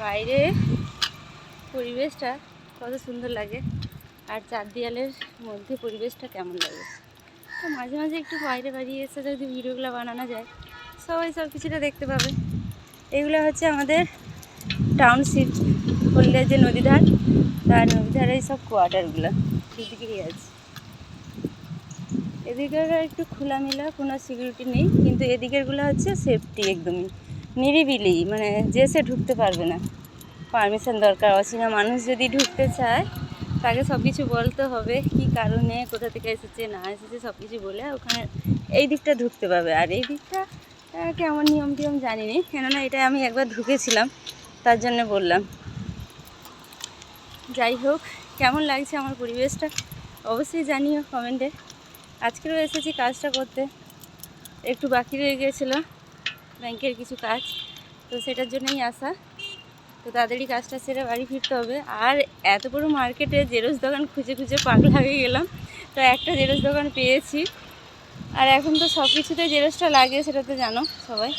বাইরে পরিবেশটা কত সুন্দর লাগে আর চার দেয়ালের মধ্যে পরিবেশটা কেমন লাগে। তো মাঝে মাঝে একটু বাইরে বেরিয়ে এসে যদি ভিডিওগুলো বানানো যায় সবাই সব কিছুটা দেখতে পাবে। এগুলো হচ্ছে আমাদের টাউনশিপ হলদিয়া যে নদীধার, তার নদীধারে সব কোয়ার্টারগুলো সেদিকেই আছে। এদিকের একটু খোলামেলা, কোনো সিকিউরিটি নেই, কিন্তু এদিকেরগুলো হচ্ছে সেফটি, একদমই নিরিবিলি, মানে যে সে ঢুকতে পারবে না, পারমিশন দরকার। অচেনা মানুষ যদি ঢুকতে চায় তাকে সব কিছু বলতে হবে, কি কারণে, কোথা থেকে এসেছে না এসেছে সব কিছু বলে ওখানে এই দিকটা ঢুকতে পারবে। আর এই দিকটা কেমন নিয়ম টিয়ম জানি নি, কেননা এটা আমি একবার ঢুকেছিলাম, তার জন্য বললাম। যাই হোক, কেমন লাগছে আমার পরিবেশটা অবশ্যই জানিও কমেন্টে। আজকেও এসেছি কাজটা করতে, একটু বাকি রয়ে গিয়েছিলো ব্যাংকের কিছু কাজ, তো সেটার জন্যই আসা। তো তাড়াতাড়ি কাজটা সেরে বাড়ি ফিরতে হবে। আর এত বড় মার্কেটে জেরক্স দোকান খুঁজে খুঁজে পাগলা হয়ে গেলাম, তো একটা জেরক্স দোকান পেয়েছি। আর এখন তো সব কিছুতে জেরক্সটা লাগে, সেটা তো জানো সবাই।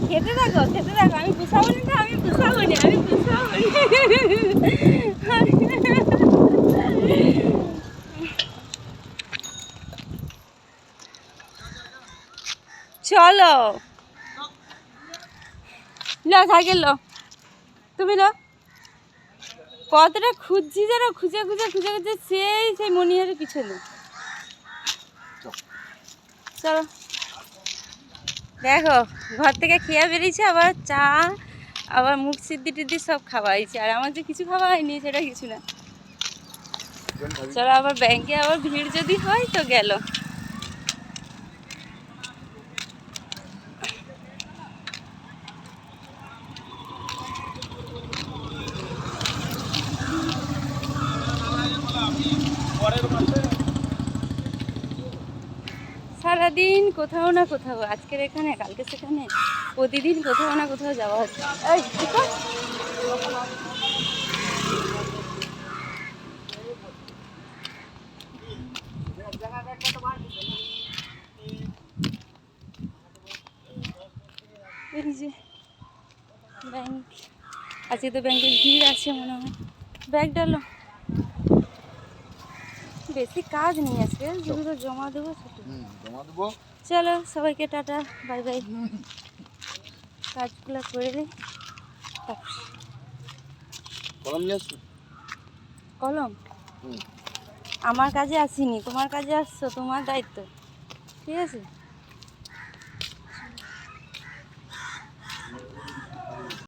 খেতে থাকো, আমি পুষাবো না, আমি পুষাবো না। চলো লো, সাইকেল লো, তুমি লো। কতটা খুঁজছি যেন, খুঁজে সেই মনিহারের পিছনে। চলো, দেখো ঘর থেকে খেয়ে বেরিয়েছে, আবার চা, আবার মুখ সিদ্ধি টিদ্ধি সব খাওয়াইছে, আর আমার যে কিছু খাওয়া হয়নি সেটা কিছু না। চলো, আবার ব্যাংকে আবার ভিড় যদি হয় তো গেল। সারাদিন কোথাও না কোথাও, আজকের এখানে কালকে সেখানে, প্রতিদিন কোথাও না কোথাও যাওয়া হচ্ছে। এই যে ব্যাংক, আজকে তো ব্যাংকে ভিড় আছে মনে হয়। ব্যাগ ডালো, বেশি কাজ নেই আজকে, শুধু তো জমা দেবো। চলো সবাইকে টাটা, বাই বাই। কাজগুলো করে নিই। কলম আমার কাজে আসিনি, তোমার কাজে আসছো, তোমার দায়িত্ব, ঠিক আছে।